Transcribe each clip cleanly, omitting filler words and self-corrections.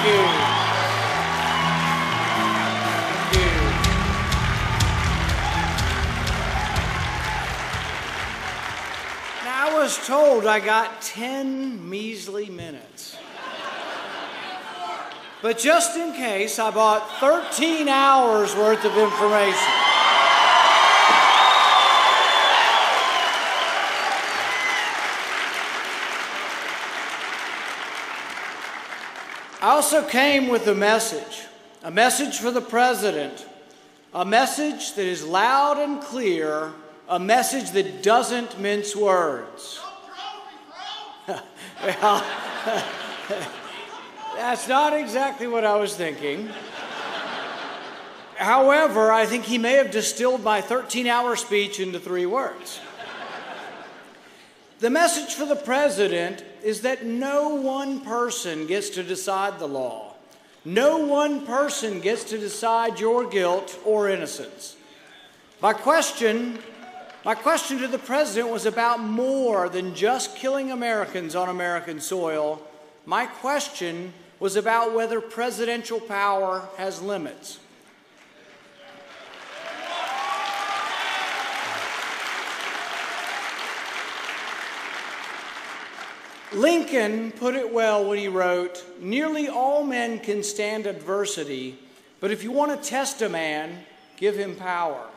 Thank you. Thank you. Now, I was told I got 10 measly minutes. But just in case, I bought 13 hours worth of information. I also came with a message for the president, a message that is loud and clear, a message that doesn't mince words. Well, that's not exactly what I was thinking. However, I think he may have distilled my 13-hour speech into 3 words. The message for the president is that no one person gets to decide the law. No one person gets to decide your guilt or innocence. My question to the president was about more than just killing Americans on American soil. My question was about whether presidential power has limits. Lincoln put it well when he wrote, "Nearly all men can stand adversity, but if you want to test a man, give him power."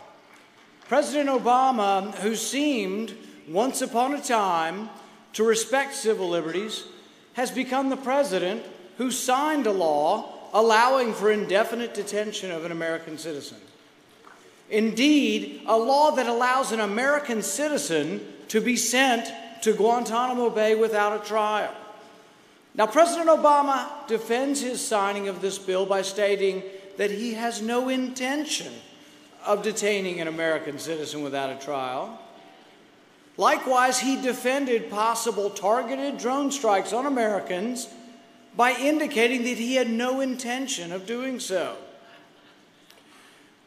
President Obama, who seemed once upon a time to respect civil liberties, has become the president who signed a law allowing for indefinite detention of an American citizen. Indeed, a law that allows an American citizen to be sent to Guantanamo Bay without a trial. Now, President Obama defends his signing of this bill by stating that he has no intention of detaining an American citizen without a trial. Likewise, he defended possible targeted drone strikes on Americans by indicating that he had no intention of doing so.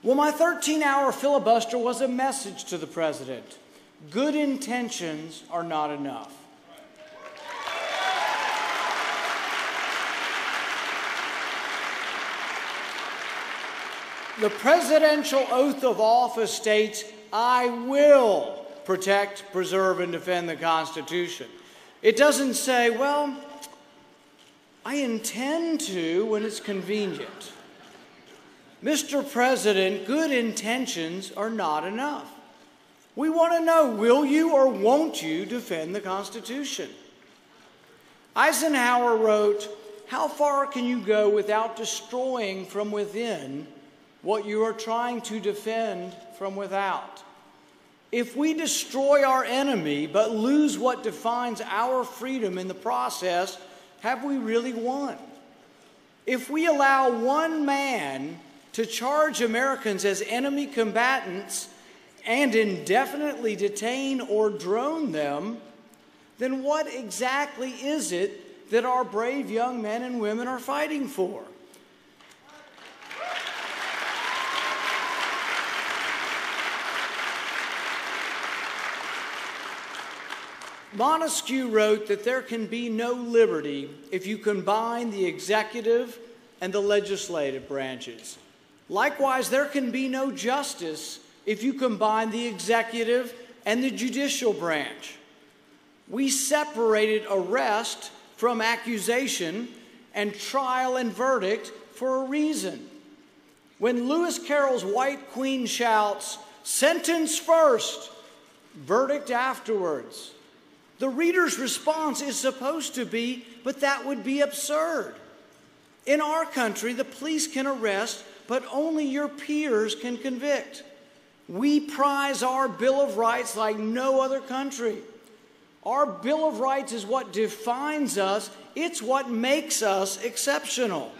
Well, my 13-hour filibuster was a message to the president. Good intentions are not enough. The presidential oath of office states, "I will protect, preserve, and defend the Constitution." It doesn't say, "Well, I intend to when it's convenient." Mr. President, good intentions are not enough. We want to know, will you or won't you defend the Constitution? Eisenhower wrote, "How far can you go without destroying from within what you are trying to defend from without?" If we destroy our enemy but lose what defines our freedom in the process, have we really won? If we allow one man to charge Americans as enemy combatants and indefinitely detain or drone them, then what exactly is it that our brave young men and women are fighting for? Montesquieu wrote that there can be no liberty if you combine the executive and the legislative branches. Likewise, there can be no justice if you combine the executive and the judicial branch. We separated arrest from accusation and trial and verdict for a reason. When Lewis Carroll's White Queen shouts, "Sentence first, verdict afterwards," the reader's response is supposed to be, "But that would be absurd. In our country, the police can arrest, but only your peers can convict. We prize our Bill of Rights like no other country. Our Bill of Rights is what defines us. It's what makes us exceptional."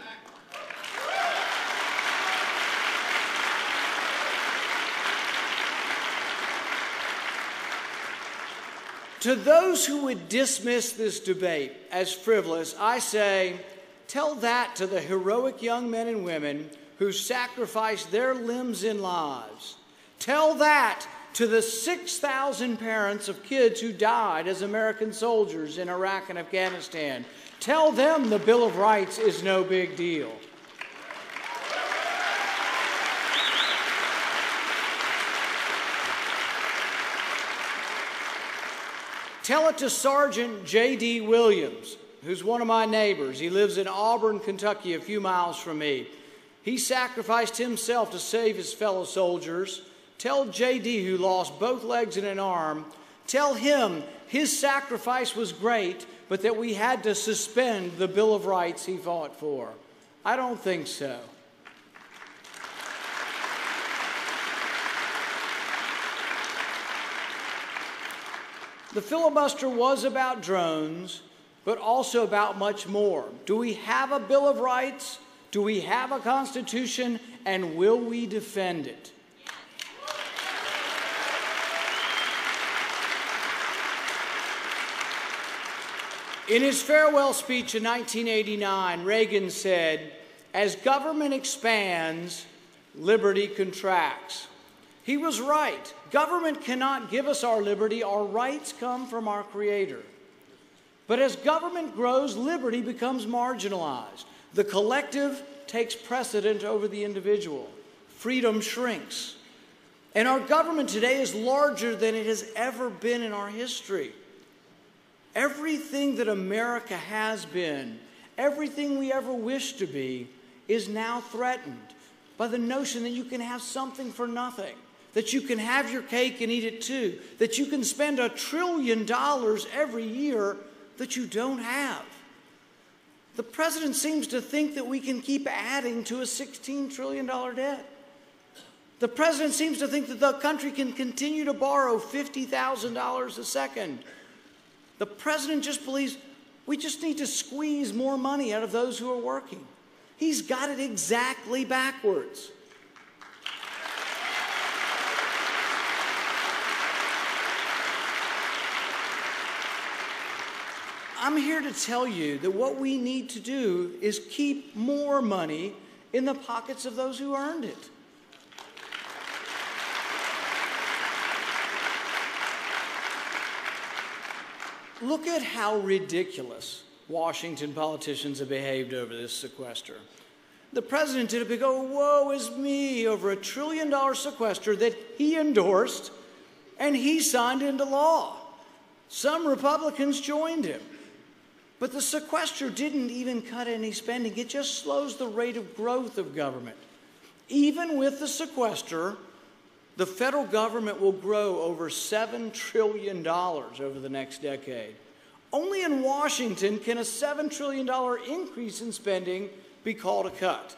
To those who would dismiss this debate as frivolous, I say, tell that to the heroic young men and women who sacrificed their limbs and lives. Tell that to the 6,000 parents of kids who died as American soldiers in Iraq and Afghanistan. Tell them the Bill of Rights is no big deal. Tell it to Sergeant J.D. Williams, who's one of my neighbors. He lives in Auburn, Kentucky, a few miles from me. He sacrificed himself to save his fellow soldiers. Tell J.D., who lost both legs and an arm, tell him his sacrifice was great, but that we had to suspend the Bill of Rights he fought for. I don't think so. The filibuster was about drones, but also about much more. Do we have a Bill of Rights? Do we have a Constitution? And will we defend it? In his farewell speech in 1989, Reagan said, "As government expands, liberty contracts." He was right. Government cannot give us our liberty. Our rights come from our Creator. But as government grows, liberty becomes marginalized. The collective takes precedent over the individual. Freedom shrinks. And our government today is larger than it has ever been in our history. Everything that America has been, everything we ever wished to be, is now threatened by the notion that you can have something for nothing, that you can have your cake and eat it too, that you can spend $1 trillion every year that you don't have. The president seems to think that we can keep adding to a $16 trillion debt. The president seems to think that the country can continue to borrow $50,000 a second. The president just believes we just need to squeeze more money out of those who are working. He's got it exactly backwards. I'm here to tell you that what we need to do is keep more money in the pockets of those who earned it. Look at how ridiculous Washington politicians have behaved over this sequester. The president did a big, oh, woe is me, over $1 trillion sequester that he endorsed and he signed into law. Some Republicans joined him. But the sequester didn't even cut any spending. It just slows the rate of growth of government. Even with the sequester, the federal government will grow over $7 trillion over the next decade. Only in Washington can a $7 trillion increase in spending be called a cut.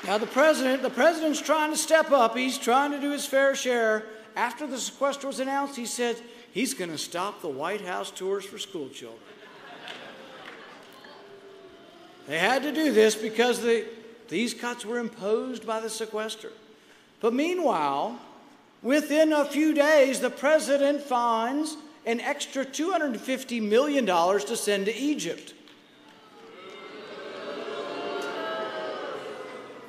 Now the president's trying to step up. He's trying to do his fair share. After the sequester was announced, he said he's going to stop the White House tours for school children. They had to do this because these cuts were imposed by the sequester. But meanwhile, within a few days, the president finds an extra $250 million to send to Egypt.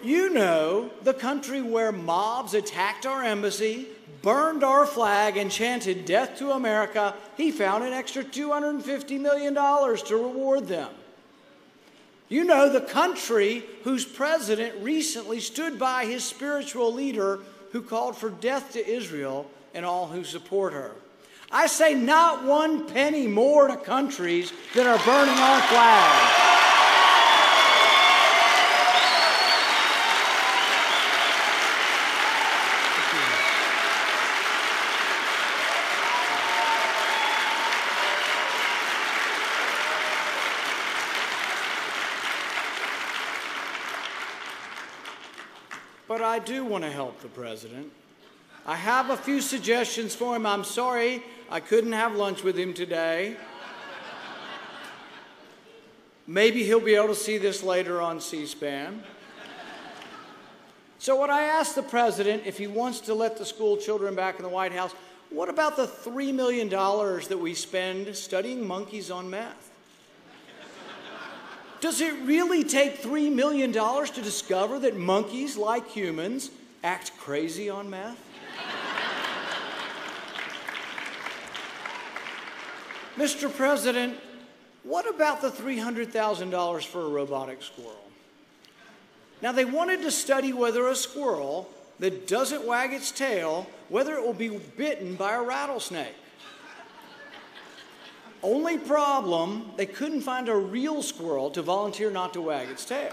You know, the country where mobs attacked our embassy, burned our flag, and chanted death to America. He found an extra $250 million to reward them. You know, the country whose president recently stood by his spiritual leader who called for death to Israel and all who support her. I say not one penny more to countries that are burning our flag. But I do want to help the president. I have a few suggestions for him. I'm sorry I couldn't have lunch with him today. Maybe he'll be able to see this later on C-SPAN. So what I asked the president, if he wants to let the school children back in the White House, what about the $3 million that we spend studying monkeys on meth? Does it really take $3 million to discover that monkeys, like humans, act crazy on meth? Mr. President, what about the $300,000 for a robotic squirrel? Now, they wanted to study whether a squirrel that doesn't wag its tail, whether it will be bitten by a rattlesnake. Only problem, they couldn't find a real squirrel to volunteer not to wag its tail.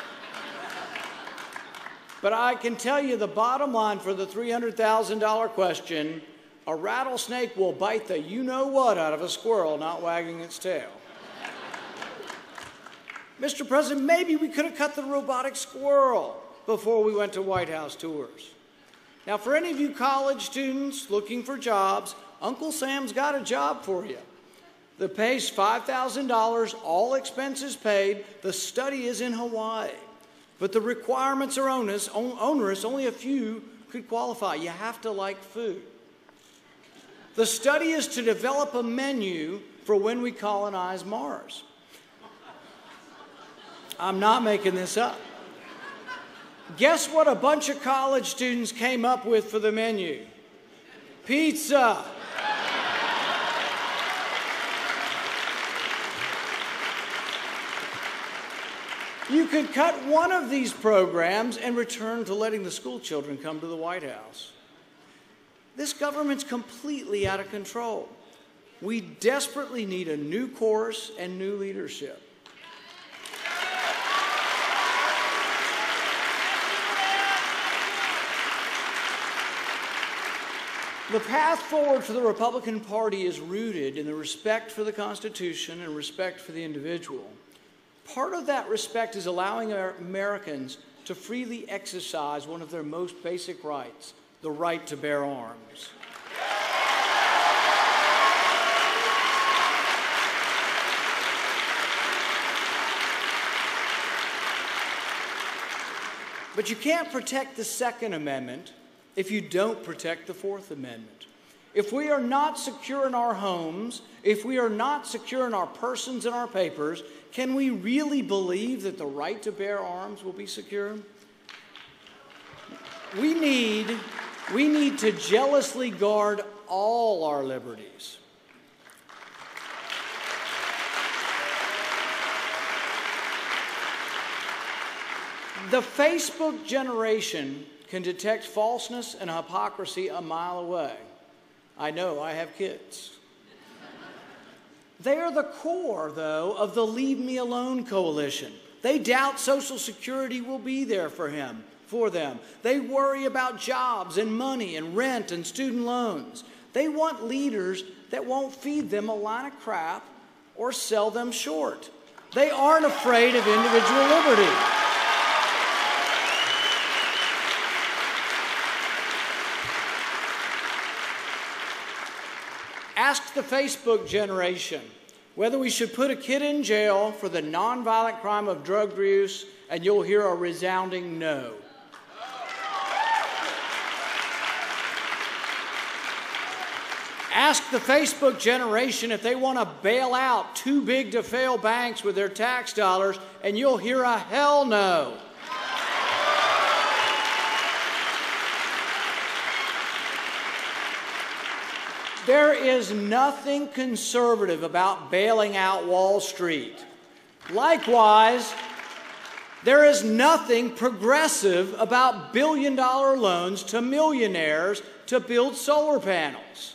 But I can tell you the bottom line for the $300,000 question, a rattlesnake will bite the you-know-what out of a squirrel not wagging its tail. Mr. President, maybe we could have cut the robotic squirrel before we went to White House tours. Now, for any of you college students looking for jobs, Uncle Sam's got a job for you. The pay's $5,000, all expenses paid. The study is in Hawaii. But the requirements are onerous. Only a few could qualify. You have to like food. The study is to develop a menu for when we colonize Mars. I'm not making this up. Guess what a bunch of college students came up with for the menu? Pizza. You could cut one of these programs and return to letting the school children come to the White House. This government's completely out of control. We desperately need a new course and new leadership. The path forward for the Republican Party is rooted in the respect for the Constitution and respect for the individual. Part of that respect is allowing our Americans to freely exercise one of their most basic rights, the right to bear arms. But you can't protect the Second Amendment if you don't protect the Fourth Amendment. If we are not secure in our homes, if we are not secure in our persons and our papers, can we really believe that the right to bear arms will be secure? We need to jealously guard all our liberties. The Facebook generation can detect falseness and hypocrisy a mile away. I know, I have kids. They are the core, though, of the Leave Me Alone coalition. They doubt Social Security will be there for them. They worry about jobs and money and rent and student loans. They want leaders that won't feed them a line of crap or sell them short. They aren't afraid of individual liberty. Ask the Facebook generation whether we should put a kid in jail for the nonviolent crime of drug use, and you'll hear a resounding no. Ask the Facebook generation if they want to bail out too big to fail banks with their tax dollars, and you'll hear a hell no. There is nothing conservative about bailing out Wall Street. Likewise, there is nothing progressive about billion-dollar loans to millionaires to build solar panels.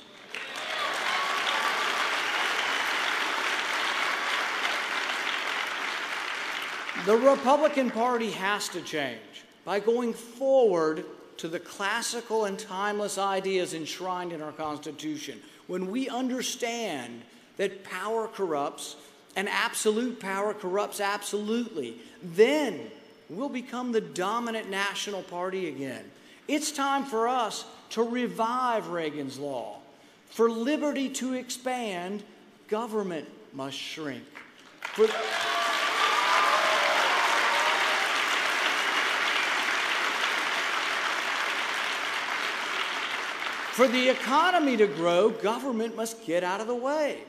The Republican Party has to change by going forward to the classical and timeless ideas enshrined in our Constitution. When we understand that power corrupts and absolute power corrupts absolutely, then we'll become the dominant national party again. It's time for us to revive Reagan's law. For liberty to expand, government must shrink. For the economy to grow, government must get out of the way.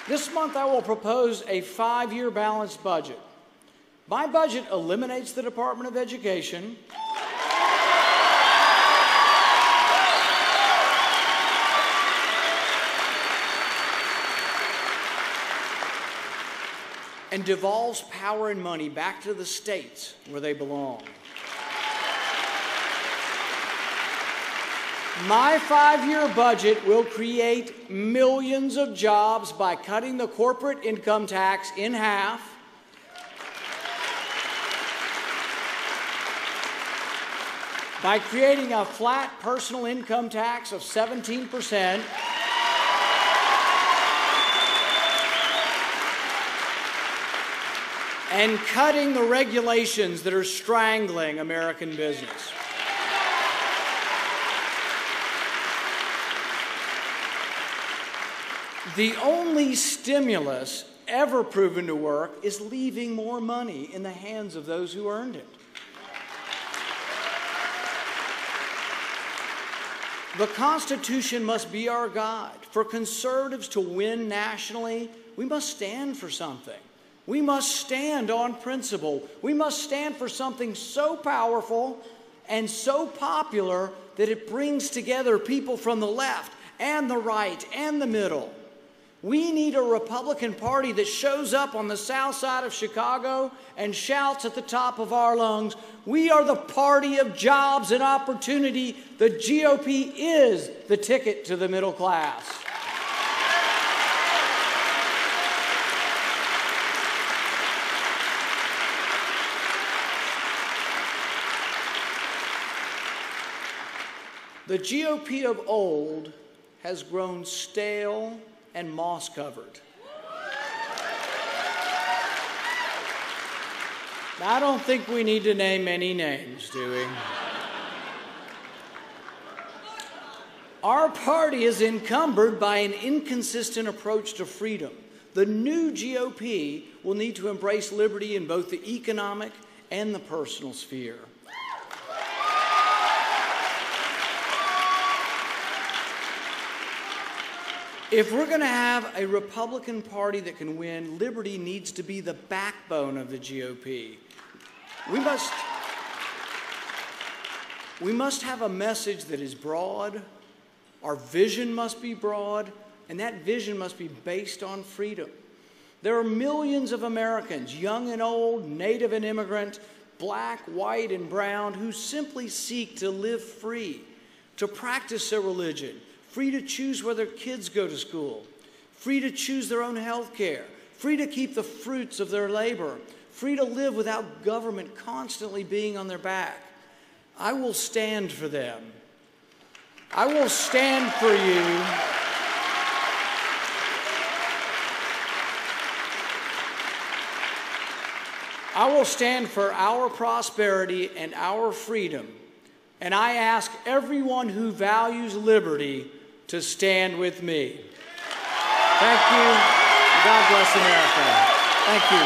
This month, I will propose a 5-year balanced budget. My budget eliminates the Department of Education, and devolves power and money back to the states where they belong. My 5-year budget will create millions of jobs by cutting the corporate income tax in half, by creating a flat personal income tax of 17%, and cutting the regulations that are strangling American business. The only stimulus ever proven to work is leaving more money in the hands of those who earned it. The Constitution must be our guide. For conservatives to win nationally, we must stand for something. We must stand on principle. We must stand for something so powerful and so popular that it brings together people from the left and the right and the middle. We need a Republican Party that shows up on the south side of Chicago and shouts at the top of our lungs, "We are the party of jobs and opportunity. The GOP is the ticket to the middle class." The GOP of old has grown stale and moss-covered. I don't think we need to name any names, do we? Our party is encumbered by an inconsistent approach to freedom. The new GOP will need to embrace liberty in both the economic and the personal sphere. If we're going to have a Republican Party that can win, liberty needs to be the backbone of the GOP. We must have a message that is broad. Our vision must be broad, and that vision must be based on freedom. There are millions of Americans, young and old, native and immigrant, black, white, and brown, who simply seek to live free, to practice their religion, free to choose where their kids go to school, free to choose their own health care, free to keep the fruits of their labor, free to live without government constantly being on their back. I will stand for them. I will stand for you. I will stand for our prosperity and our freedom. And I ask everyone who values liberty to stand with me. Thank you. God bless America. Thank you.